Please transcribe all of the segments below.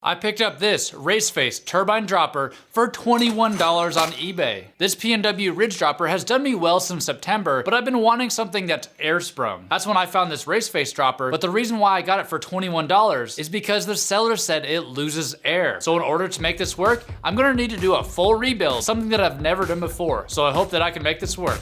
I picked up this Race Face Turbine dropper for $21 on eBay. This P&W Ridge dropper has done me well since September, but I've been wanting something that's air sprung. That's when I found this Race Face dropper, but the reason why I got it for $21 is because the seller said it loses air. So in order to make this work, I'm gonna need to do a full rebuild, something that I've never done before. So I hope that I can make this work.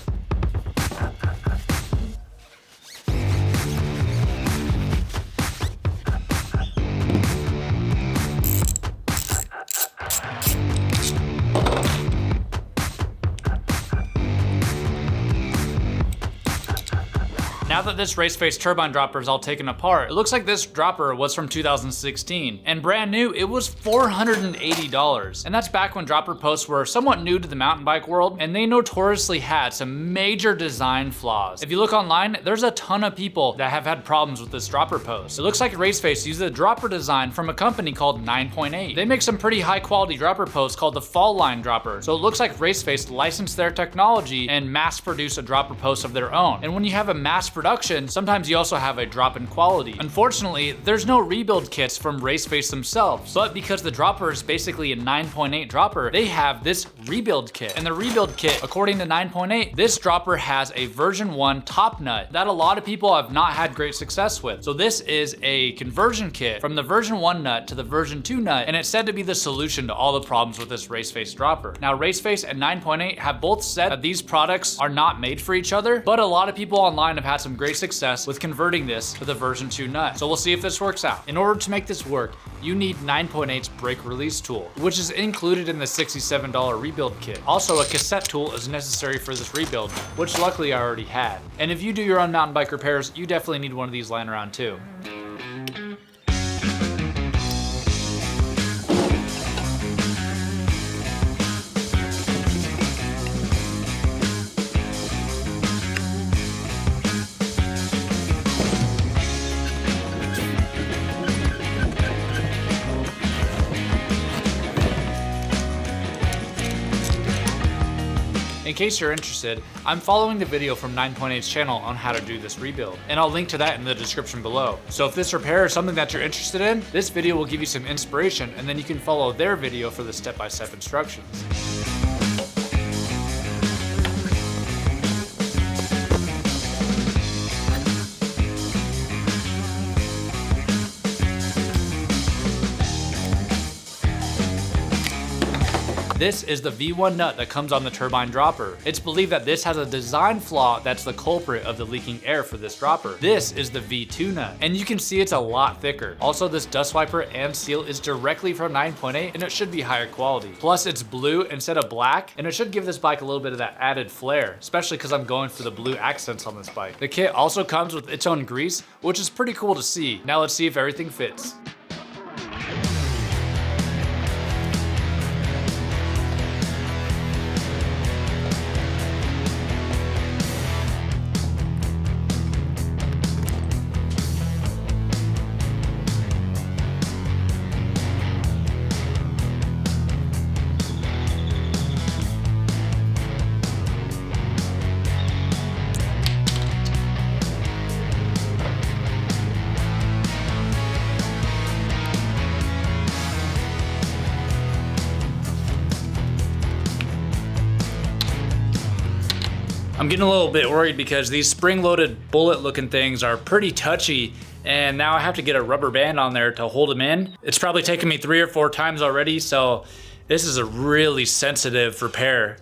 Now that this Race Face turbine dropper is all taken apart, it looks like this dropper was from 2016, and brand new, it was $480. And that's back when dropper posts were somewhat new to the mountain bike world, and they notoriously had some major design flaws. If you look online, there's a ton of people that have had problems with this dropper post. It looks like Race Face used a dropper design from a company called 9.8. They make some pretty high quality dropper posts called the Fall Line dropper, so it looks like Race Face licensed their technology and mass produced a dropper post of their own. And when you have a mass production, sometimes you also have a drop in quality. Unfortunately, there's no rebuild kits from Race Face themselves, but because the dropper is basically a 9.8 dropper, they have this rebuild kit. And the rebuild kit, according to 9.8, this dropper has a version 1 top nut that a lot of people have not had great success with. So this is a conversion kit from the version 1 nut to the version 2 nut, and it's said to be the solution to all the problems with this Race Face dropper. Now, Race Face and 9.8 have both said that these products are not made for each other, but a lot of people online have had some great success with converting this to the version 2 nut. So we'll see if this works out. In order to make this work, you need 9.8's brake release tool, which is included in the $67 rebuild kit. Also, a cassette tool is necessary for this rebuild, which luckily I already had. And if you do your own mountain bike repairs, you definitely need one of these lying around too. In case you're interested, I'm following the video from 9.8's channel on how to do this rebuild, and I'll link to that in the description below. So if this repair is something that you're interested in, this video will give you some inspiration, and then you can follow their video for the step-by-step instructions. This is the V1 nut that comes on the turbine dropper. It's believed that this has a design flaw that's the culprit of the leaking air for this dropper. This is the V2 nut, and you can see it's a lot thicker. Also, this dust wiper and seal is directly from 9.8, and it should be higher quality. Plus, it's blue instead of black, and it should give this bike a little bit of that added flair, especially because I'm going for the blue accents on this bike. The kit also comes with its own grease, which is pretty cool to see. Now let's see if everything fits. I'm getting a little bit worried because these spring-loaded bullet-looking things are pretty touchy, and now I have to get a rubber band on there to hold them in. It's probably taken me 3 or 4 times already, so this is a really sensitive repair.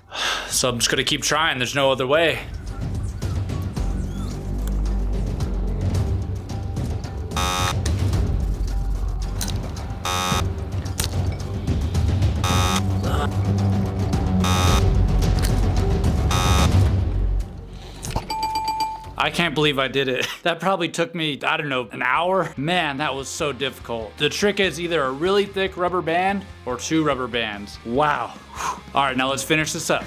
So I'm just gonna keep trying, there's no other way. I can't believe I did it. That probably took me, I don't know, an hour? Man, that was so difficult. The trick is either a really thick rubber band or 2 rubber bands. Wow. All right, now let's finish this up.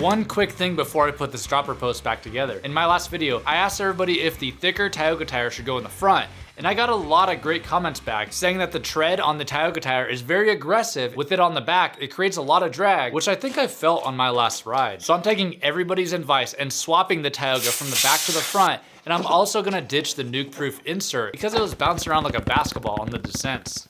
One quick thing before I put this dropper post back together. In my last video, I asked everybody if the thicker Tioga tire should go in the front, and I got a lot of great comments back saying that the tread on the Tioga tire is very aggressive. With it on the back, it creates a lot of drag, which I think I felt on my last ride. So I'm taking everybody's advice and swapping the Tioga from the back to the front, and I'm also gonna ditch the nuke-proof insert because it was bouncing around like a basketball on the descents.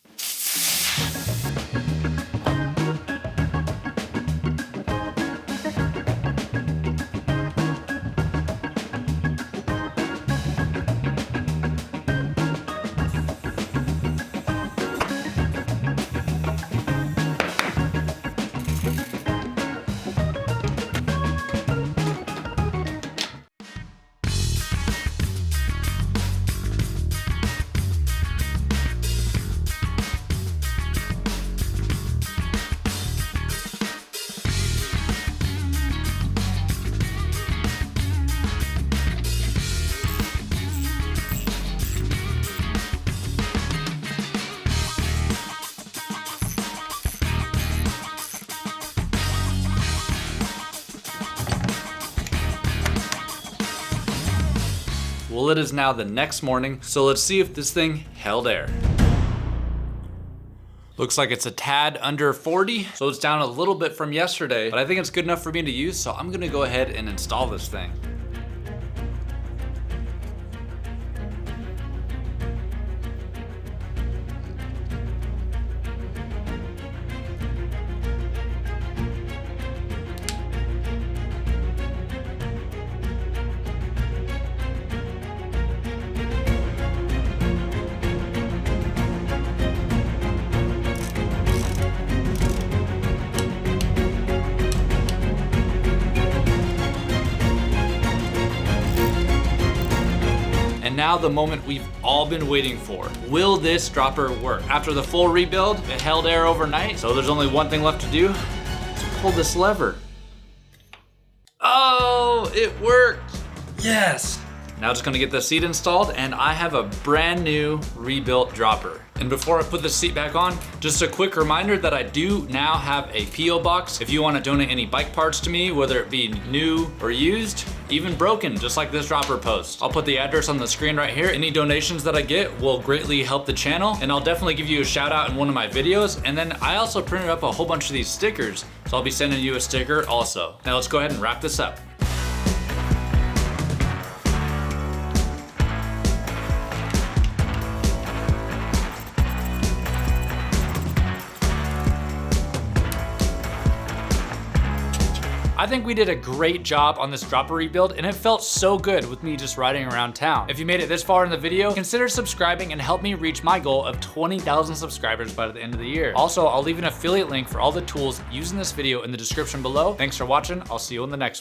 Well, it is now the next morning, so let's see if this thing held air. Looks like it's a tad under 40, so it's down a little bit from yesterday, but I think it's good enough for me to use, so I'm gonna go ahead and install this thing. And now the moment we've all been waiting for. Will this dropper work? After the full rebuild, it held air overnight, so there's only one thing left to do. Let's pull this lever. Oh, it worked. Yes. Now just gonna get the seat installed, and I have a brand new rebuilt dropper. And before I put the seat back on, just a quick reminder that I do now have a P.O. box. If you wanna donate any bike parts to me, whether it be new or used, even broken, just like this dropper post. I'll put the address on the screen right here. Any donations that I get will greatly help the channel, and I'll definitely give you a shout out in one of my videos. And then I also printed up a whole bunch of these stickers, so I'll be sending you a sticker also. Now let's go ahead and wrap this up. I think we did a great job on this dropper rebuild, and it felt so good with me just riding around town. If you made it this far in the video, consider subscribing and help me reach my goal of 20,000 subscribers by the end of the year. Also, I'll leave an affiliate link for all the tools used in this video in the description below. Thanks for watching. I'll see you in the next one.